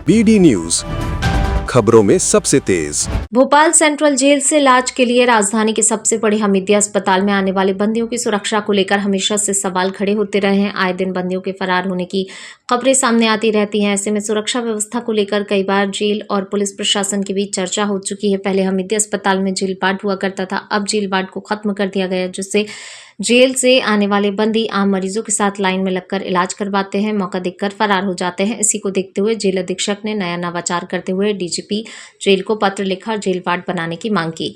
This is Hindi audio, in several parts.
BD न्यूज, खबरों में सबसे तेज। भोपाल सेंट्रल जेल से इलाज के लिए राजधानी के सबसे बड़े हमीदिया अस्पताल में आने वाले बंदियों की सुरक्षा को लेकर हमेशा से सवाल खड़े होते रहे हैं। आए दिन बंदियों के फरार होने की खबरें सामने आती रहती हैं। ऐसे में सुरक्षा व्यवस्था को लेकर कई बार जेल और पुलिस प्रशासन के बीच चर्चा हो चुकी है। पहले हमीदिया अस्पताल में जेल वार्ड हुआ करता था, अब जेल वार्ड को खत्म कर दिया गया, जिससे जेल से आने वाले बंदी आम मरीजों के साथ लाइन में लगकर इलाज करवाते हैं, मौका देखकर फरार हो जाते हैं। इसी को देखते हुए जेल अधीक्षक ने नया नवाचार करते हुए डीजीपी जेल को पत्र लिखा और जेल वार्ड बनाने की मांग की।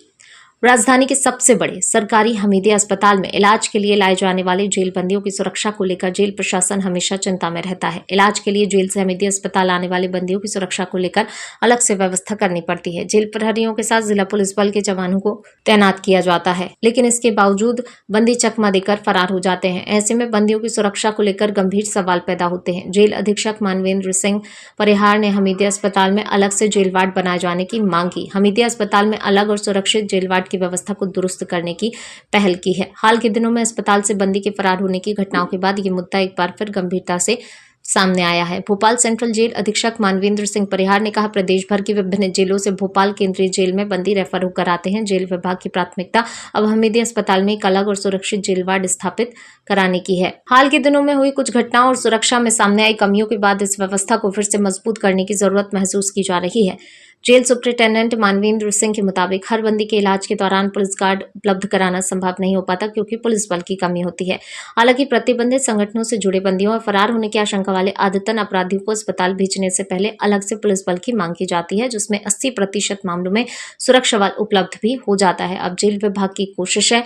राजधानी के सबसे बड़े सरकारी हमीदिया अस्पताल में इलाज के लिए लाए जाने वाले जेल बंदियों की सुरक्षा को लेकर जेल प्रशासन हमेशा चिंता में रहता है। इलाज के लिए जेल से हमीदिया अस्पताल आने वाले बंदियों की सुरक्षा को लेकर अलग से व्यवस्था करनी पड़ती है। जेल प्रहरियों के साथ जिला पुलिस बल के जवानों को तैनात किया जाता है, लेकिन इसके बावजूद बंदी चकमा देकर फरार हो जाते हैं। ऐसे में बंदियों की सुरक्षा को लेकर गंभीर सवाल पैदा होते हैं। जेल अधीक्षक मानवेंद्र सिंह परिहार ने हमीदिया अस्पताल में अलग से जेल वार्ड बनाए जाने की मांग की। हमीदिया अस्पताल में अलग और सुरक्षित जेल वार्ड की व्यवस्था को दुरुस्त करने की पहल की है। हाल के दिनों में अस्पताल से बंदी के फरार होने की घटनाओं के बाद ये मुद्दा एक बार फिर गंभीरता से सामने आया है। भोपाल सेंट्रल जेल अधीक्षक मानवेंद्र सिंह परिहार ने कहा, प्रदेश भर की विभिन्न जेलों से भोपाल केंद्रीय जेल में बंदी रेफर होकर आते हैं। जेल विभाग की प्राथमिकता अब हमीदिया अस्पताल में एक अलग और सुरक्षित जेल वार्ड स्थापित कराने की है। हाल के दिनों में हुई कुछ घटनाओं और सुरक्षा में सामने आई कमियों के बाद इस व्यवस्था को फिर से मजबूत करने की जरूरत महसूस की जा रही है। जेल सुप्रिंटेंडेंट मानवेंद्र सिंह के मुताबिक हर बंदी के इलाज के दौरान पुलिस गार्ड उपलब्ध कराना संभव नहीं हो पाता, क्योंकि पुलिस बल की कमी होती है। हालांकि प्रतिबंधित संगठनों से जुड़े बंदियों और फरार होने की आशंका वाले आदतन अपराधियों को अस्पताल भेजने से पहले अलग से पुलिस बल की मांग की जाती है, जिसमें 80% मामलों में सुरक्षा बल उपलब्ध भी हो जाता है। अब जेल विभाग की कोशिश है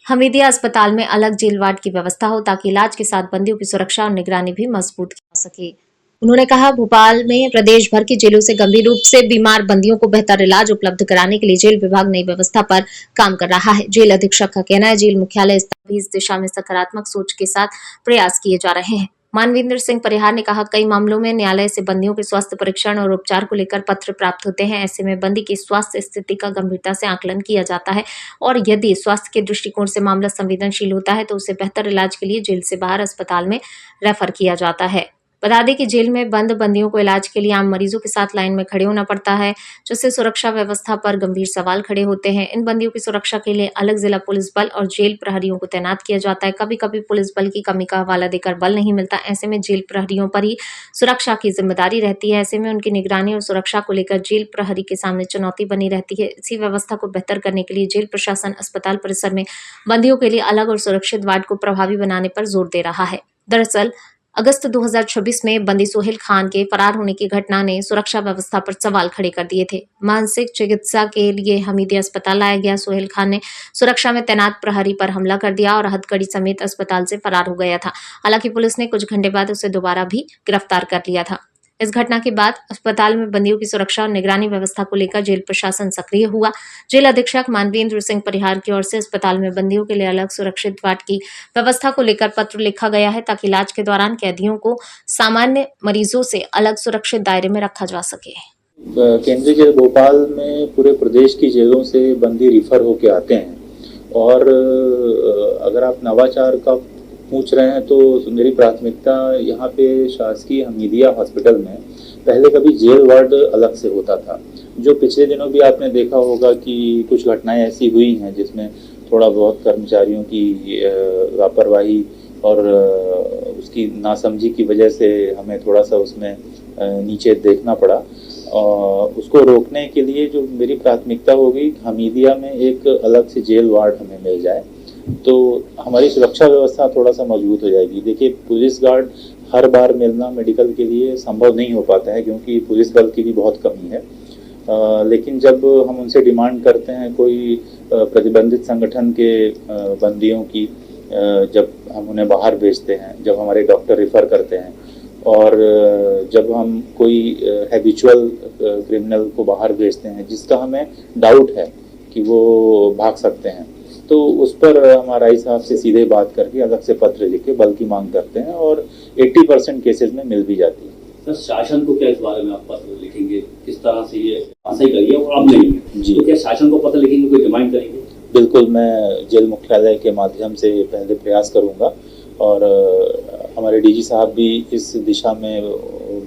हमीदिया अस्पताल में अलग जेल वार्ड की व्यवस्था हो, ताकि इलाज के साथ बंदियों की सुरक्षा और निगरानी भी मजबूत की जा सके। उन्होंने कहा, भोपाल में प्रदेश भर की जेलों से गंभीर रूप से बीमार बंदियों को बेहतर इलाज उपलब्ध कराने के लिए जेल विभाग नई व्यवस्था पर काम कर रहा है। जेल अधीक्षक का कहना है, जेल मुख्यालय स्तर भी इस दिशा में सकारात्मक सोच के साथ प्रयास किए जा रहे हैं। मानवेंद्र सिंह परिहार ने कहा, कई मामलों में न्यायालय से बंदियों के स्वास्थ्य परीक्षण और उपचार को लेकर पत्र प्राप्त होते हैं। ऐसे में बंदी की स्वास्थ्य स्थिति का गंभीरता से आकलन किया जाता है और यदि स्वास्थ्य के दृष्टिकोण से मामला संवेदनशील होता है तो उसे बेहतर इलाज के लिए जेल से बाहर अस्पताल में रेफर किया जाता है। बता दें कि जेल में बंद बंदियों को इलाज के लिए आम मरीजों के साथ लाइन में खड़े होना पड़ता है, जिससे सुरक्षा व्यवस्था पर गंभीर सवाल खड़े होते हैं। इन बंदियों की सुरक्षा के लिए अलग जिला पुलिस बल और जेल प्रहरियों को तैनात किया जाता है। कभी कभी पुलिस बल की कमी का हवाला देकर बल नहीं मिलता, ऐसे में जेल प्रहरियों पर ही सुरक्षा की जिम्मेदारी रहती है। ऐसे में उनकी निगरानी और सुरक्षा को लेकर जेल प्रहरी के सामने चुनौती बनी रहती है। इसी व्यवस्था को बेहतर करने के लिए जेल प्रशासन अस्पताल परिसर में बंदियों के लिए अलग और सुरक्षित वार्ड को प्रभावी बनाने पर जोर दे रहा है। दरअसल अगस्त 2026 में बंदी सोहेल खान के फरार होने की घटना ने सुरक्षा व्यवस्था पर सवाल खड़े कर दिए थे। मानसिक चिकित्सा के लिए हमीदिया अस्पताल लाया गया सोहेल खान ने सुरक्षा में तैनात प्रहरी पर हमला कर दिया और हथकड़ी समेत अस्पताल से फरार हो गया था। हालांकि पुलिस ने कुछ घंटे बाद उसे दोबारा भी गिरफ्तार कर लिया था। इस घटना के बाद अस्पताल में बंदियों की सुरक्षा और निगरानी व्यवस्था को लेकर जेल प्रशासन सक्रिय हुआ। जेल अधीक्षक मानवेंद्र सिंह परिहार की ओर से अस्पताल में बंदियों के लिए अलग सुरक्षित वार्ड की व्यवस्था को लेकर पत्र लिखा गया है, ताकि इलाज के दौरान कैदियों को सामान्य मरीजों से अलग सुरक्षित दायरे में रखा जा सके। केंद्रीय जेल भोपाल में पूरे प्रदेश की जेलों से बंदी रिफर होके आते हैं और अगर आप नवाचार का पूछ रहे हैं तो मेरी प्राथमिकता यहाँ पे शासकीय हमीदिया हॉस्पिटल में पहले कभी जेल वार्ड अलग से होता था। जो पिछले दिनों भी आपने देखा होगा कि कुछ घटनाएं ऐसी हुई हैं जिसमें थोड़ा बहुत कर्मचारियों की लापरवाही और उसकी नासमझी की वजह से हमें थोड़ा सा उसमें नीचे देखना पड़ा। उसको रोकने के लिए जो मेरी प्राथमिकता होगी, हमीदिया में एक अलग से जेल वार्ड हमें मिल जाए तो हमारी सुरक्षा व्यवस्था थोड़ा सा मजबूत हो जाएगी। देखिए, पुलिस गार्ड हर बार मिलना मेडिकल के लिए संभव नहीं हो पाता है, क्योंकि पुलिस बल की भी बहुत कमी है। लेकिन जब हम उनसे डिमांड करते हैं कोई प्रतिबंधित संगठन के बंदियों की, जब हम उन्हें बाहर भेजते हैं, जब हमारे डॉक्टर रिफ़र करते हैं और जब हम कोई हैबिचुअल क्रिमिनल को बाहर भेजते हैं जिसका हमें डाउट है कि वो भाग सकते हैं, तो उस पर हम आरआई साहब से सीधे बात करके अलग से पत्र लिख के बल की मांग करते हैं और 80% केसेस में मिल भी जाती है। सर, शासन को क्या इस बारे में आप पत्र लिखेंगे, किस तरह से ये ऐसा ही करिए और अब नहीं जी, तो क्या शासन को पत्र लिखेंगे, कोई डिमांड करेंगे? बिल्कुल, मैं जेल मुख्यालय के माध्यम से पहले प्रयास करूंगा और हमारे डीजी साहब भी इस दिशा में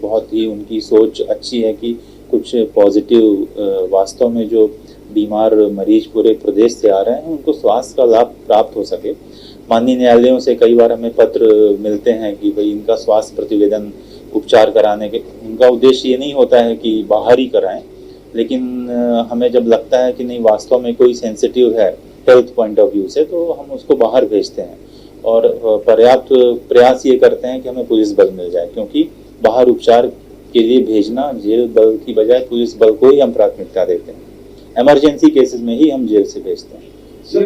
बहुत ही उनकी सोच अच्छी है कि कुछ पॉजिटिव वास्तव में जो बीमार मरीज पूरे प्रदेश से आ रहे हैं उनको स्वास्थ्य का लाभ प्राप्त हो सके। माननीय न्यायालयों से कई बार हमें पत्र मिलते हैं कि भाई इनका स्वास्थ्य प्रतिवेदन उपचार कराने के, उनका उद्देश्य ये नहीं होता है कि बाहर ही कराएं, लेकिन हमें जब लगता है कि नहीं वास्तव में कोई सेंसिटिव है हेल्थ पॉइंट ऑफ व्यू से, तो हम उसको बाहर भेजते हैं और पर्याप्त प्रयास ये करते हैं कि हमें पुलिस बल मिल जाए, क्योंकि बाहर उपचार के लिए भेजना जेल बल की बजाय पुलिस बल को ही हम प्राथमिकता देते हैं। इमरजेंसी केसेस में ही हम जेल से भेजते हैं।